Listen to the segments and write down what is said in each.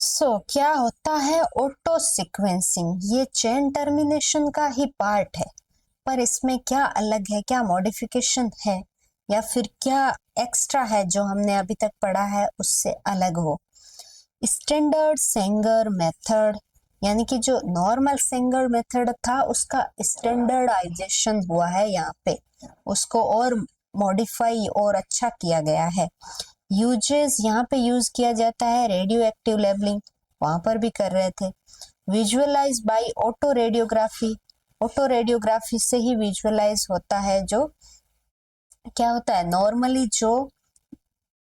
क्या होता है ऑटो सीक्वेंसिंग? ये चेन टर्मिनेशन का ही पार्ट है, पर इसमें क्या अलग है, क्या मॉडिफिकेशन है या फिर क्या एक्स्ट्रा है जो हमने अभी तक पढ़ा है उससे अलग हो। स्टैंडर्ड सेंगर मेथड यानी कि जो नॉर्मल सेंगर मेथड था उसका स्टैंडर्डाइजेशन हुआ है, यहाँ पे उसको और मॉडिफाई और अच्छा किया गया है। यूजेस यहाँ पे यूज किया जाता है रेडियो एक्टिव लेबलिंग, वहां पर भी कर रहे थे। Visualise by auto radiography, auto radiography से ही विजुअलाइज होता है। जो क्या होता है नॉर्मली जो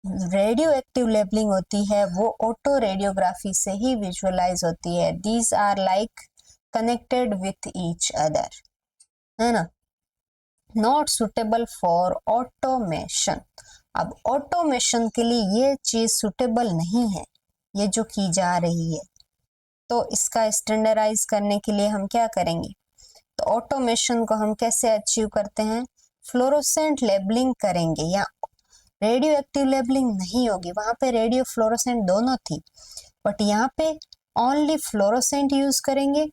रेडियो एक्टिव लेबलिंग होती है वो ऑटो रेडियोग्राफी से ही विजुअलाइज होती है। These are like connected with each other, है ना। Not suitable for automation. अब ऑटोमेशन के लिए ये चीज सुटेबल नहीं है, ये जो की जा रही है। तो इसका स्टैंडर्डाइज करने के लिए हम क्या करेंगे? तो ऑटोमेशन को हम कैसे अचीव करते हैं? फ्लोरोसेंट लेबलिंग करेंगे, या रेडियो एक्टिव लेबलिंग नहीं होगी। वहां पे रेडियो फ्लोरोसेंट दोनों थी, बट यहाँ पे ओनली फ्लोरोसेंट यूज करेंगे।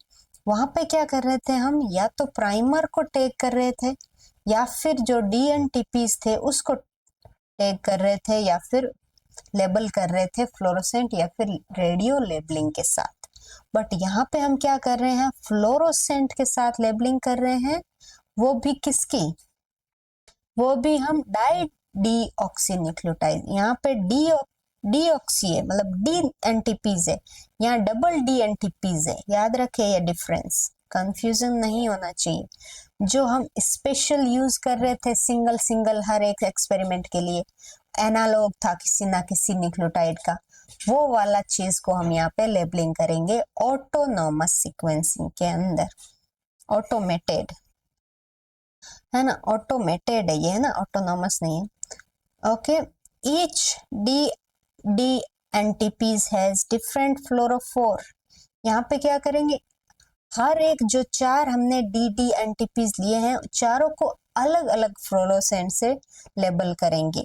वहां पे क्या कर रहे थे हम? या तो प्राइमर को टेक कर रहे थे, या फिर जो डीएनटीपीज थे उसको टैग कर रहे थे, या फिर लेबल कर रहे थे फ्लोरोसेंट या फिर रेडियो लेबलिंग के साथ। बट यहाँ पे हम क्या कर रहे हैं? फ्लोरोसेंट के साथ लेबलिंग कर रहे हैं, वो भी किसकी? वो भी हम डाई डी ऑक्सी न्यूक्लियोटाइड। यहाँ पे डी ऑक्सी है, मतलब डी एनटीपीज है, यहाँ डबल डी एनटीपीज है। याद रखे ये डिफरेंस, कंफ्यूजन नहीं होना चाहिए। जो हम स्पेशल यूज कर रहे थे सिंगल सिंगल हर एक एक्सपेरिमेंट के लिए, एनालॉग था किसी ना किसी न्यूक्लियोटाइड का, वो वाला चीज को हम यहाँ पे लेबलिंग करेंगे ऑटोनॉमस सीक्वेंसिंग के अंदर। ऑटोमेटेड है ना, ऑटोमेटेड है ये, है ना, ऑटोनॉमस नहीं है। Okay, each D D NTPs has different fluorophore. यहाँ पे क्या करेंगे? हर एक जो चार हमने डी डी एनटीपीज लिए हैं, चारों को अलग अलग फ्लोरोसेंट से लेबल करेंगे।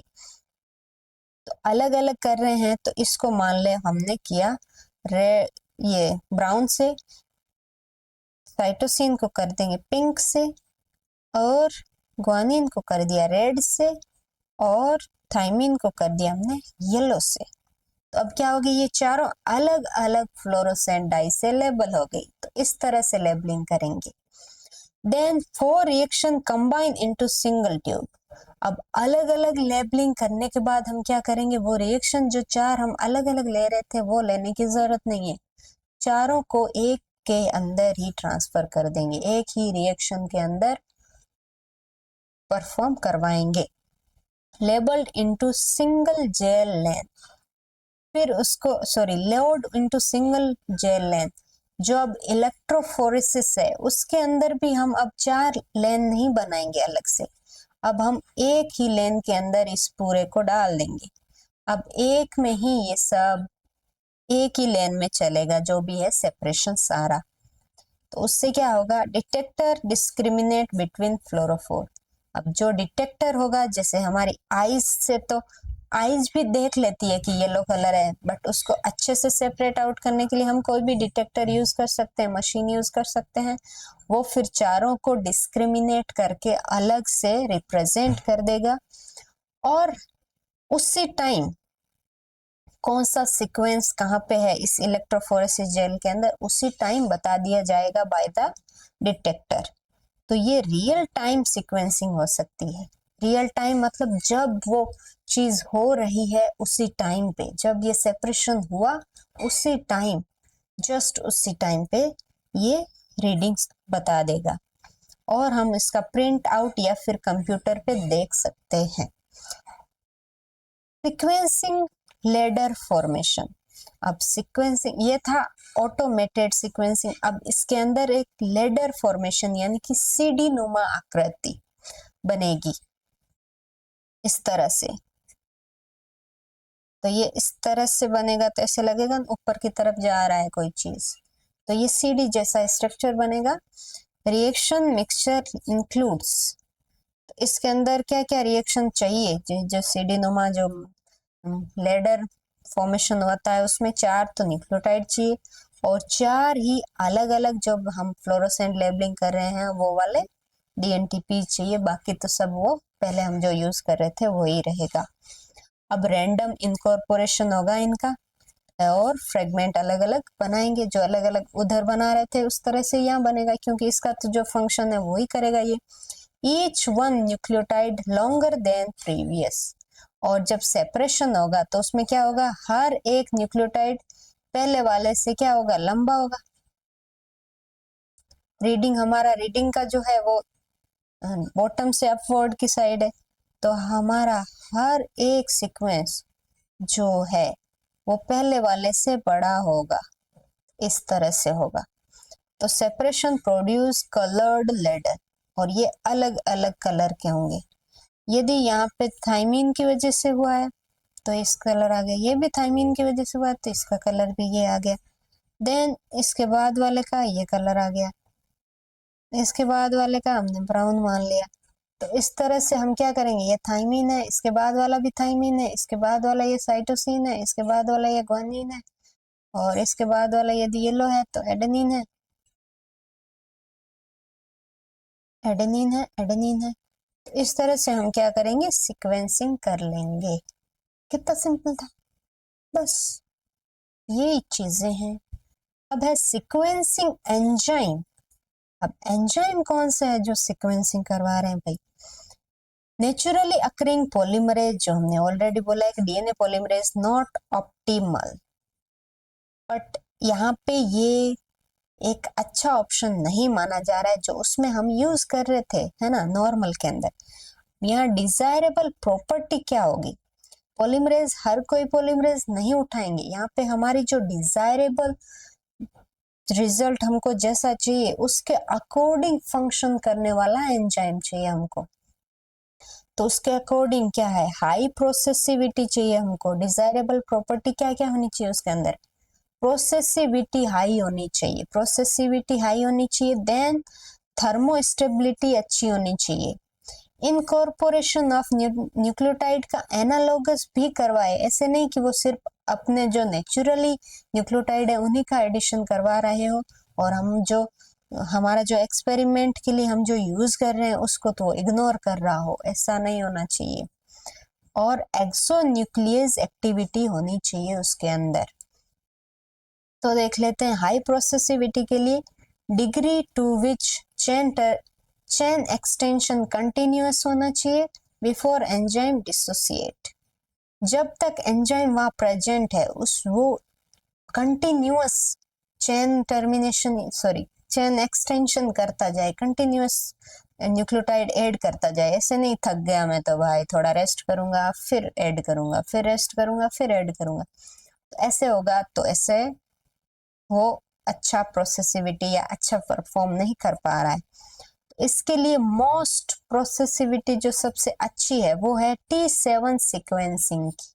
तो अलग अलग कर रहे हैं, तो इसको मान ले हमने किया ये ब्राउन से, साइटोसिन को कर देंगे पिंक से, और ग्वानिन को कर दिया रेड से, और थाइमिन को कर दिया हमने येलो से। तो अब क्या होगी? ये चारों अलग अलग फ्लोरोसेंट डाई से लेबल हो गई। तो इस तरह से लेबलिंग करेंगे। Then 4 reaction combine into single tube. अब अलग अलग लेबलिंग करने के बाद हम क्या करेंगे? वो रिएक्शन जो चार हम अलग अलग ले रहे थे वो लेने की जरूरत नहीं है, चारों को एक के अंदर ही ट्रांसफर कर देंगे, एक ही रिएक्शन के अंदर परफॉर्म करवाएंगे। Labelled into single gel length, फिर उसको load into single gel length. जो अब इलेक्ट्रोफोरेसिस है उसके अंदर भी हम अब 4 लेन नहीं बनाएंगे अलग से, अब हम एक ही लेन के अंदर इस पूरे को डाल देंगे। अब एक में ही ये सब एक ही लेन में चलेगा, जो भी है सेपरेशन सारा। तो उससे क्या होगा? Detector discriminate between fluorophore. अब जो डिटेक्टर होगा, जैसे हमारी आईज से, तो आईज भी देख लेती है कि येलो कलर है, बट उसको अच्छे से सेपरेट आउट करने के लिए हम कोई भी डिटेक्टर यूज कर सकते हैं, मशीन यूज कर सकते हैं। वो फिर चारों को डिस्क्रिमिनेट करके अलग से रिप्रेजेंट कर देगा, और उसी टाइम कौन सा सीक्वेंस कहाँ पे है इस इलेक्ट्रोफोरेसिस जेल के अंदर, उसी टाइम बता दिया जाएगा बाय द डिटेक्टर। तो ये रियल टाइम सीक्वेंसिंग हो सकती है। रियल टाइम मतलब जब वो चीज हो रही है उसी टाइम पे, जब ये सेपरेशन हुआ उसी टाइम, जस्ट उसी टाइम पे ये रीडिंग्स बता देगा, और हम इसका प्रिंट आउट या फिर कंप्यूटर पे देख सकते हैं। Sequencing ladder formation. अब सीक्वेंसिंग ये था ऑटोमेटेड सीक्वेंसिंग। अब इसके अंदर एक लेडर फॉर्मेशन यानी कि सीडी नुमा आकृति बनेगी इस तरह से। तो ये इस तरह से बनेगा, तो ऐसे लगेगा ऊपर की तरफ जा रहा है कोई चीज, तो ये सीडी जैसा स्ट्रक्चर बनेगा। रिएक्शन मिक्सचर इंक्लूड्स, तो इसके अंदर क्या क्या रिएक्शन चाहिए जो सीडी नुमा जो लेडर फॉर्मेशन होता है उसमें 4 तो न्यूक्लियोटाइड चाहिए और 4 ही अलग अलग जो हम फ्लोरोसेंट लेबलिंग कर रहे हैं वो वाले DNTP चाहिए, बाकी तो सब वो पहले हम जो यूज कर रहे थे वही रहेगा। अब रैंडम इनकॉर्पोरेशन होगा इनका और फ्रेगमेंट अलग अलग बनाएंगे, जो अलग अलग उधर बना रहे थे उस तरह से यहाँ बनेगा, क्योंकि इसका तो जो फंक्शन है वही करेगा ये। Each one nucleotide longer than previous, और जब सेपरेशन होगा तो उसमें क्या होगा, हर एक न्यूक्लियोटाइड पहले वाले से क्या होगा, लंबा होगा। रीडिंग का जो है वो बॉटम से अपवर्ड की साइड है, तो हमारा हर एक सीक्वेंस जो है वो पहले वाले से बड़ा होगा, इस तरह से होगा। तो सेपरेशन प्रोड्यूस कलर्ड लेडर, और ये अलग अलग कलर के होंगे। यदि यहाँ पे थाइमीन की वजह से हुआ है तो इस कलर आ गया, ये भी थाइमीन की वजह से हुआ है तो इसका कलर भी ये आ गया, देन इसके बाद वाले का ये कलर आ गया, इसके बाद वाले का हमने ब्राउन मान लिया। तो इस तरह से हम क्या करेंगे, ये थाइमीन है, इसके बाद वाला भी थाइमीन है, इसके बाद वाला ये साइटोसिन है, इसके बाद वाला ये ग्वानिन है, और इसके बाद वाला यदि येलो है तो एडेनिन है, एडेनिन है, एडेनिन है। तो इस तरह से हम क्या करेंगे, सीक्वेंसिंग कर लेंगे। कितना सिंपल था, बस ये चीजें हैं। अब है सीक्वेंसिंग एंजाइम। अब एंजाइम कौन सा है जो सीक्वेंसिंग करवा रहे हैं भाई, नेचुरली अकरिंग पॉलीमरेज, जो हमने ऑलरेडी बोला है कि DNA polymerase not optimal, but यहाँ पे ये एक अच्छा ऑप्शन नहीं माना जा रहा है जो उसमें हम यूज कर रहे थे, है ना, नॉर्मल के अंदर। यहाँ डिजायरेबल प्रॉपर्टी क्या होगी, पॉलीमरेज हर कोई पॉलीमरेज नहीं उठाएंगे, यहाँ पे हमारी जो डिजायरेबल रिजल्ट हमको जैसा चाहिए उसके अकॉर्डिंग फंक्शन करने वाला एंजाइम चाहिए हमको। तो उसके अकॉर्डिंग क्या है, हाई प्रोसेसिविटी चाहिए हमको। डिजायरेबल प्रॉपर्टी क्या क्या होनी चाहिए उसके अंदर, प्रोसेसिविटी हाई होनी चाहिए, प्रोसेसिविटी हाई होनी चाहिए, देन थर्मोस्टेबिलिटी अच्छी होनी चाहिए। इनकॉर्पोरेशन ऑफ न्यूक्लियोटाइड का एनालॉगस भी करवाए, ऐसे नहीं कि वो सिर्फ अपने जो नेचुरली न्यूक्लियोटाइड है उन्हीं का एडिशन करवा रहे हो और हम जो हमारा जो एक्सपेरिमेंट के लिए हम जो यूज कर रहे हैं उसको तो इग्नोर कर रहा हो, ऐसा नहीं होना चाहिए। और एक्सोन्यूक्लियस एक्टिविटी होनी चाहिए उसके अंदर। तो देख लेते हैं, हाई प्रोसेसिविटी के लिए degree to which chain extension continuous होना चाहिए बिफोर एंजाइम डिसोसिएट। जब तक एंजाइम वहां प्रेजेंट है वो कंटिन्यूअस चेन एक्सटेंशन करता जाए, कंटिन्यूअस न्यूक्लियोटाइड ऐड करता जाए। ऐसे नहीं थक गया मैं तो भाई थोड़ा रेस्ट करूंगा फिर ऐड करूंगा, फिर रेस्ट करूंगा फिर ऐड करूंगा, तो ऐसे होगा तो ऐसे वो अच्छा प्रोसेसिविटी या अच्छा परफॉर्म नहीं कर पा रहा है। तो इसके लिए मोस्ट प्रोसेसिविटी जो सबसे अच्छी है वो है T7 सीक्वेंसिंग की,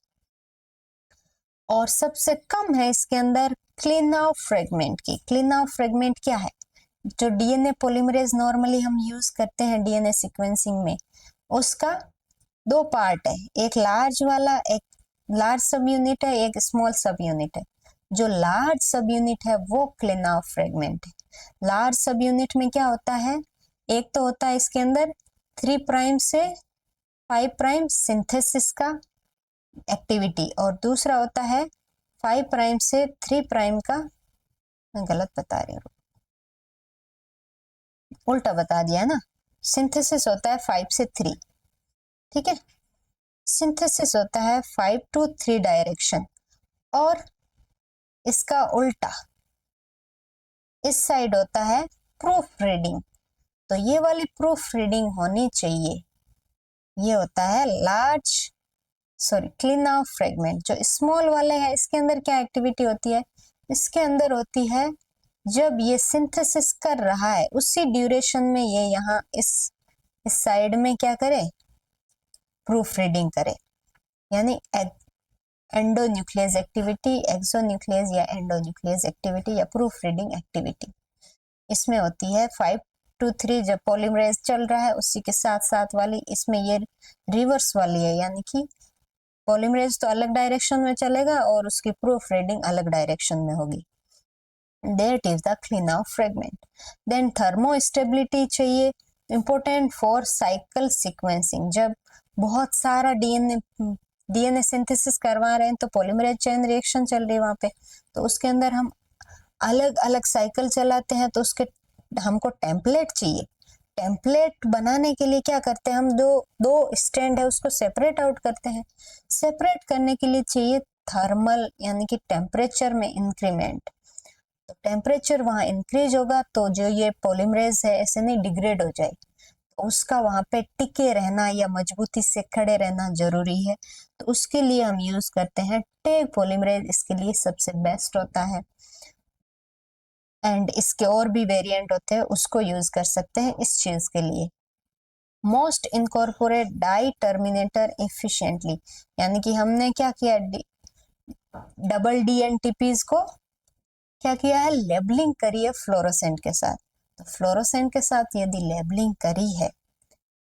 और सबसे कम है इसके अंदर क्लीनआउट फ्रेगमेंट की। क्लीनआउट फ्रेगमेंट क्या है, जो डीएनए पॉलीमरेज नॉर्मली हम यूज करते हैं डीएनए सीक्वेंसिंग में, उसका 2 पार्ट है, एक लार्ज वाला, एक लार्ज सब यूनिट है, एक स्मॉल सब यूनिट है। जो लार्ज सब यूनिट है वो क्लीनआउट फ्रेगमेंट है। लार्ज सब यूनिट में क्या होता है, एक तो होता है इसके अंदर 3 प्राइम से 5 प्राइम सिंथेसिस का एक्टिविटी, और दूसरा होता है 5 प्राइम से 3 प्राइम का, मैं गलत बता रही हूँ, उल्टा बता दिया ना, सिंथेसिस होता है 5 से 3, ठीक है, सिंथेसिस होता है 5 to 3 डायरेक्शन, और इसका उल्टा इस साइड होता है प्रूफ रीडिंग। तो ये वाली प्रूफ रीडिंग होनी चाहिए, ये होता है क्लीनआउट फ्रेगमेंट। जो स्मॉल वाले है इसके अंदर क्या एक्टिविटी होती है, इसके अंदर होती है जब ये सिंथेसिस कर रहा है उसी ड्यूरेशन में ये यहाँ इस साइड में क्या करे, प्रूफ रीडिंग करे, यानी एंडोन्यूक्लियस एक्टिविटी, एक्सोन्यूक्लियस या एंडोन्यूक्लियस एक्टिविटी या प्रूफ रीडिंग एक्टिविटी इसमें होती है। 5 to 3 जब पॉलीमरेज चल रहा है उसी के साथ साथ वाली इसमें ये रिवर्स वाली है, यानी कि पॉलीमरेज तो अलग डायरेक्शन में चलेगा और उसकी प्रूफ रीडिंग अलग डायरेक्शन में होगी। That is the clean-out fragment. Then thermostability चाहिए, important for cycle sequencing। जब बहुत सारा डीएनए सिंथेसिस करवा रहे हैं तो पॉलीमरेज चेन रिएक्शन चल रही है वहां पे, तो उसके अंदर हम अलग अलग साइकिल चलाते हैं, तो उसके हमको टेम्पलेट चाहिए। टेम्पलेट बनाने के लिए क्या करते हैं हम, दो स्टैंड है उसको सेपरेट आउट करते हैं। सेपरेट करने के लिए चाहिए थर्मल यानी कि टेम्परेचर में इंक्रीमेंट। तो टेम्परेचर वहां इंक्रीज होगा तो जो ये पॉलीमरेज है ऐसे नहीं डिग्रेड हो जाए, तो उसका वहां पे टिके रहना या मजबूती से खड़े रहना जरूरी है। तो उसके लिए हम यूज करते हैं टेग पॉलीमरेज, इसके लिए सबसे बेस्ट होता है। एंड इसके और भी वेरिएंट होते हैं, उसको यूज कर सकते हैं इस चीज के लिए। Most incorporate dye terminator efficiently, यानी कि हमने क्या किया, डबल डीएनटीपीज को क्या किया है, लेबलिंग करी है फ्लोरोसेंट के साथ। तो फ्लोरोसेंट के साथ यदि लेबलिंग करी है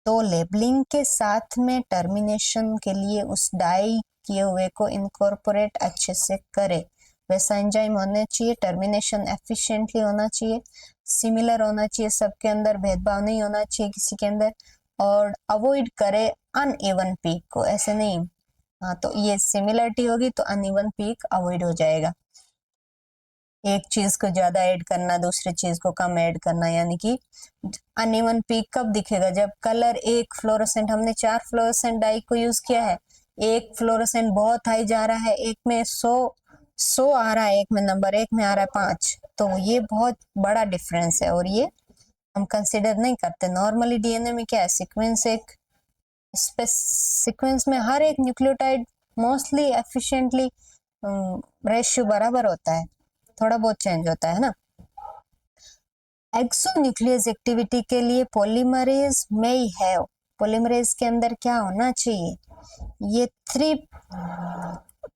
तो लेबलिंग के साथ में टर्मिनेशन के लिए उस डाई किए हुए को इनकॉर्पोरेट अच्छे से करे, वैसा एंजाइम होना चाहिए। टर्मिनेशन एफिशिएंटली होना चाहिए, सिमिलर होना चाहिए, सबके अंदर भेदभाव नहीं होना चाहिए किसी के अंदर, और अवॉइड करे अनइवन पीक को, ऐसे नहीं। हाँ, तो ये सिमिलरिटी होगी तो अनइवन पीक अवॉइड हो जाएगा। एक चीज को ज्यादा ऐड करना, दूसरी चीज को कम ऐड करना, यानी कि अनइवन पीक कब दिखेगा, जब कलर एक फ्लोरोसेंट, हमने 4 फ्लोरोसेंट डाई को यूज किया है, एक फ्लोरोसेंट बहुत हाई जा रहा है, एक में 100 आ रहा है, एक में नंबर, एक में आ रहा है 5, तो ये बहुत बड़ा डिफरेंस है और ये हम कंसिडर नहीं करते। नॉर्मली डीएनए में क्या है, सीक्वेंस में हर एक न्यूक्लियोटाइड मोस्टली एफिशिएंटली रेशियो बराबर होता है, थोड़ा बहुत चेंज होता है ना। एक्सोन्यूक्लियस एक्टिविटी के लिए पॉलीमरेज में है, पॉलीमरेज के अंदर क्या होना चाहिए, ये 3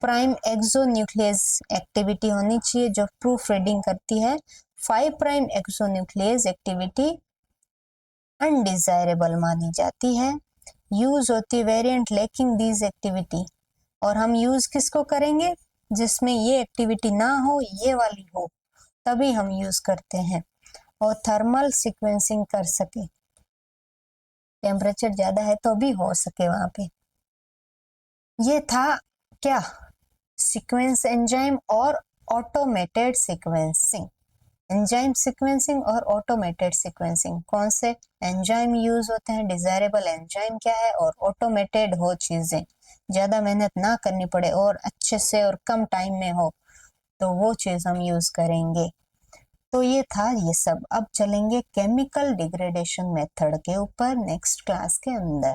प्राइम एक्सोन्यूक्लियस एक्टिविटी होनी चाहिए जो प्रूफ रीडिंग करती है। 5 प्राइम एक्सोन्यूक्लियस एक्टिविटी अनडिजायरेबल मानी जाती है। यूज होती है वेरिएंट लैकिंग दीज एक्टिविटी, और हम यूज किसको करेंगे, जिसमें ये एक्टिविटी ना हो, ये वाली हो, तभी हम यूज करते हैं। और थर्मल सीक्वेंसिंग कर सके, टेम्परेचर ज्यादा है तो भी हो सके वहां पे। ये था क्या, सीक्वेंस एंजाइम और ऑटोमेटेड सीक्वेंसिंग। एंजाइम सीक्वेंसिंग और ऑटोमेटेड सीक्वेंसिंग, कौन से एंजाइम यूज होते हैं, डिजायरेबल एंजाइम क्या है, और ऑटोमेटेड हो चीजें, ज्यादा मेहनत ना करनी पड़े और अच्छे से और कम टाइम में हो, तो वो चीज हम यूज करेंगे। तो ये था ये सब। अब चलेंगे केमिकल डिग्रेडेशन मेथड के ऊपर नेक्स्ट क्लास के अंदर।